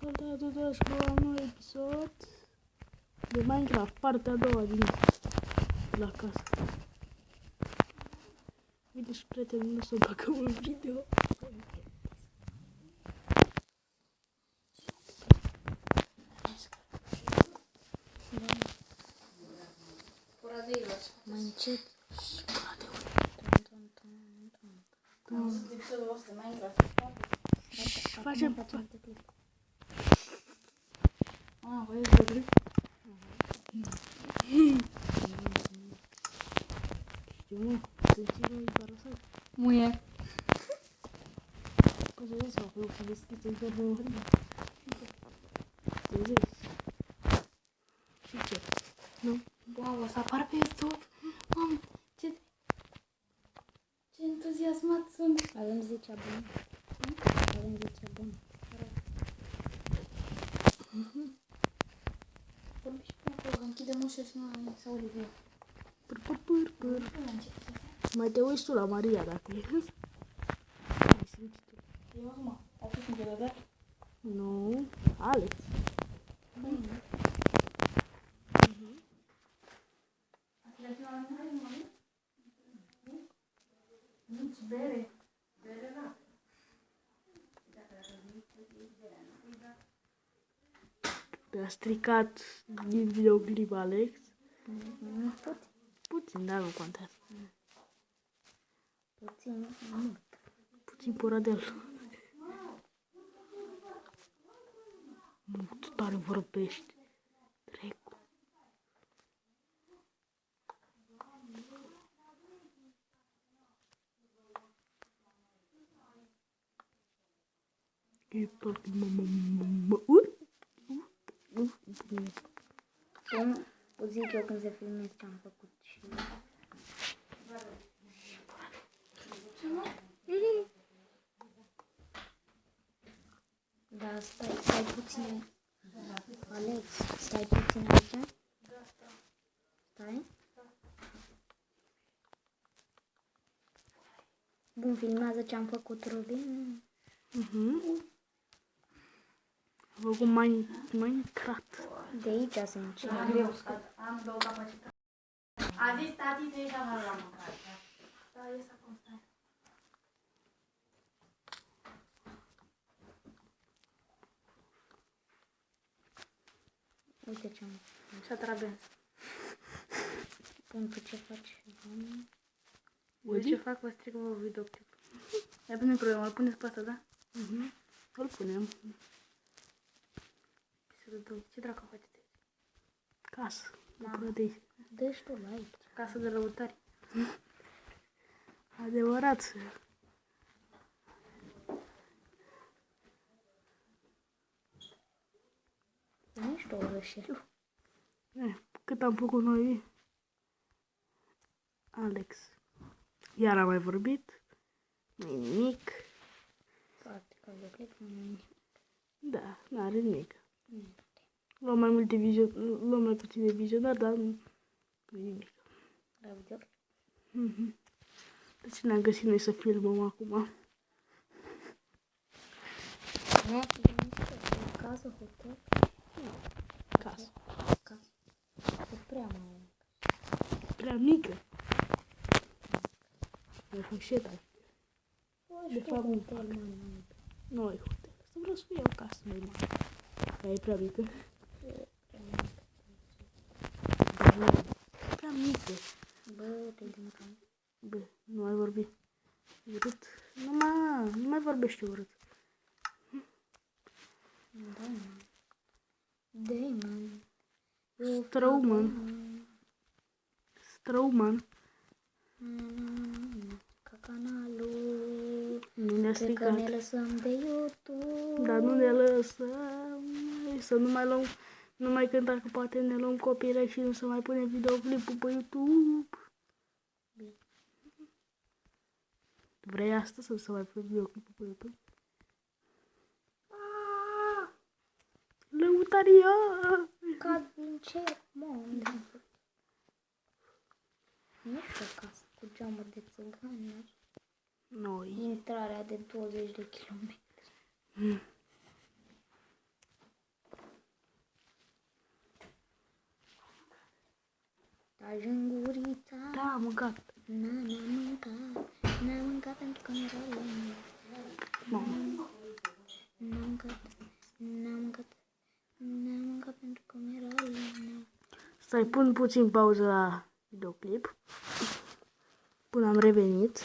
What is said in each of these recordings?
Salutare dragi la un nou episod de Minecraft, partea a doua din la casă. Bine și prietenii, nu să băgăm un video. Mai încet. Facem. Voi vorbi? Știu, mă, sunt cine îi parasat. Muie. Poți să vezi sau acolo să deschis în chiar de mărimă. Înțelegi? Și ce? Nu? Wow, o să apar pe YouTube. Mamă, ce entuziasmat sunt. Avem 10 aboni. Avem 10 aboni. Vorbi și până acolo, închidem ușa și nu se aude bine. Pâr. Mai te uiți tu la Maria dacă e. Ai simțit tu. Eu acum, a fost încredere? Nu, Alex. Nici bere. Te-a stricat din videoclip, Alex. Puțin, dar nu contează. Puțin, mult. Puțin poradel. Tu tare vorbești. Trecu. E tot O zic eu când se filmez ce am făcut și... Da, stai puțin. Alex, stai puțin aici. Stai. Bun, filmează ce am făcut, Robin. Am făcut Minecraft. De aici să încep. Am două capacități. A zis tati să ieși afară la mâncare. Da, ies acum, stai. Uite ce am. Și-a trabens. Pun tu ce faci. Eu ce fac, vă stric vă videoclip. E bine problemă, îl puneți pe asta, da? Îl punem. Ce dracu faceți aici? Casă. De prădei. Dă-și tu like. Casă de răutari. Adevărat. Nu știu orășel. Cât am făcut noi? Alex. Iar am mai vorbit. Nu-i nimic. Foarte ca videoclip, nu e nimic. Da, n-are nimic. Luăm mai multe luăm mai puține vizionari, dar nu e nimic. La videoclip. De ce ne-am găsit noi să filmăm acum? Nu, e mișto. Casă, hotel. Casă. Casă. E prea mare. Prea mică. Mai fușeta. De fapt, hotel, mă. Nu e hotel. Să vreau să fie o casă mai mare. Dar e prea mică. Prea mică. Bă, te-ai din cam. Bă, nu mai vorbi. Urât. Nu mai vorbește urât. Damon. Strowman. Ca canalul. Nu ne-a Cred că stricat. ne lăsăm de YouTube. Dar nu ne lăsăm. Să nu mai luăm. Numai când dacă poate ne luăm copilă și nu să mai punem videoclipul pe YouTube. Bine. Vrei asta sau să mai punem videoclipul pe YouTube? Lăutaria! Cad din cer, mă, unde am fost? Nu știu o casă cu geamuri de țigani. Noi. Intrarea de 20 de kilometri. Bagi în gurița. Da, am mâncat. N-am mâncat. N-am mâncat pentru că mi-era lene. Mamă. N-am mâncat. N-am mâncat. N-am mâncat pentru că mi-era lene. Stai, pun puțin pauză la videoclip. Până am revenit.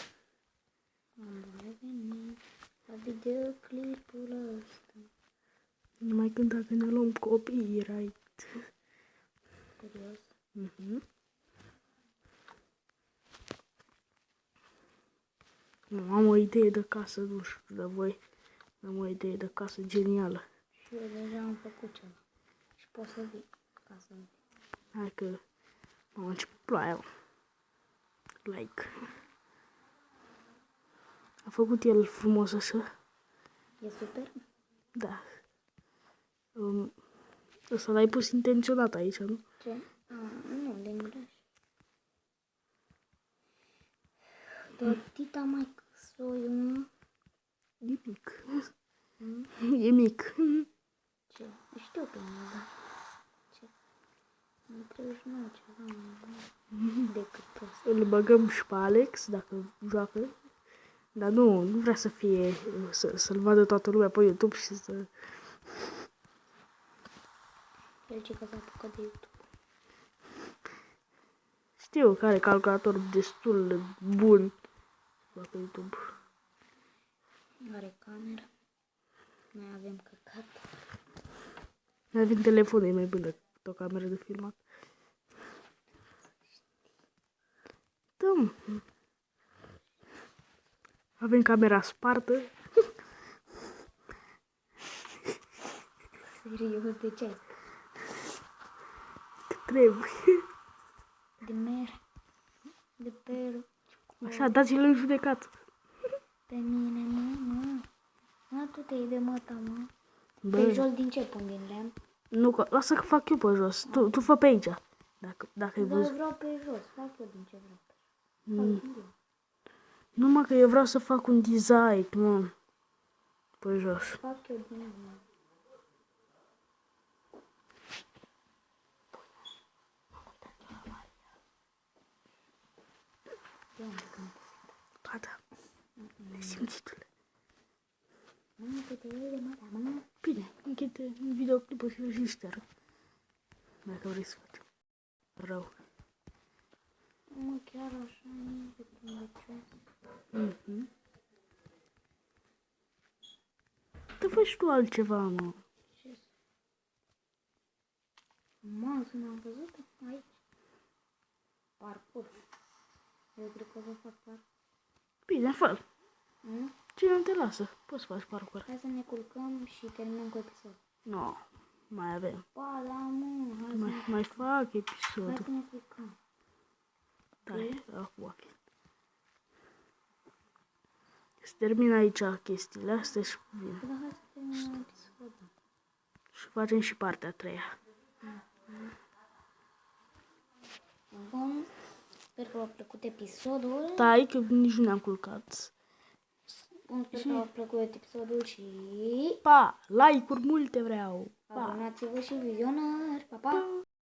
Am revenit la videoclipul ăsta. Nu mai cânta că ne luăm copyright. Serios. Am o idee de casă, nu știu de voi. Am o idee de casă genială. Și eu deja am făcut ceva. Și poți să vii ca să vii. Hai că am început ploaia. Like. A făcut el frumos așa. E super? Da. Ăsta l-ai pus intenționat aici, nu? Ce? Nu, de greș. Totita mai soiu. E mic. E mic. Ce? Știu că nu, da. Ce? Nu 39 ceva mai decât ăsta. Îl băgăm și pe Alex, dacă joacă. Dar nu vrea să fie, să-l vadă toată lumea pe YouTube și să... El ce că s-a apucat de YouTube. Știu că are calculator destul de bun pe YouTube. Are cameră. Noi avem căcat. Mai avem telefon, e mai bun decât o cameră de filmat. Da. Avem camera spartă. Serios, de ce? Trebuie. De mere. De pelu. Așa, dați-l în judecat. Pe mine, mă. Mă, tu te iei de măta, mă. Bă, Pe jos din ce pun din lemn? nu, că, lasă că fac eu pe jos. Tu fă pe aici. Dacă ai Dar văzut. vreau pe jos. Fac eu din ce vreau. Fac eu. Numai că eu vreau să fac un design, mă. Pe jos. Fac eu din lemn. Gata. Nesimțitule. Mă, tu te iei de măta, mă. Bine, închide videoclipul și îl șterg. Dacă vrei să facem rău. Mă, chiar așa e de plăcioasă. Te faci tu altceva, mă. Ce să... Mă, să n-am văzut aici. Parcurs. Eu cred că vă fac parcurs. Bine, fă. Nu? Cine nu te lasă? Poți să faci parcurs. Hai să ne culcăm și terminăm cu episodul. Nu, mai avem. Ba, da, mă, Mai fac hai episodul. să ne culcăm. Da, acum ok. Se termină aici chestiile astea și bine. Da, hai să terminăm episodul. Și facem și partea a treia. Bun, sper că v-a plăcut episodul. Stai, că nici nu ne-am culcat. Bun, sper că v-a plăcut episodul și Pa! Like-uri multe vreau! Pa! abonați-vă și vizionări. Pa, pa!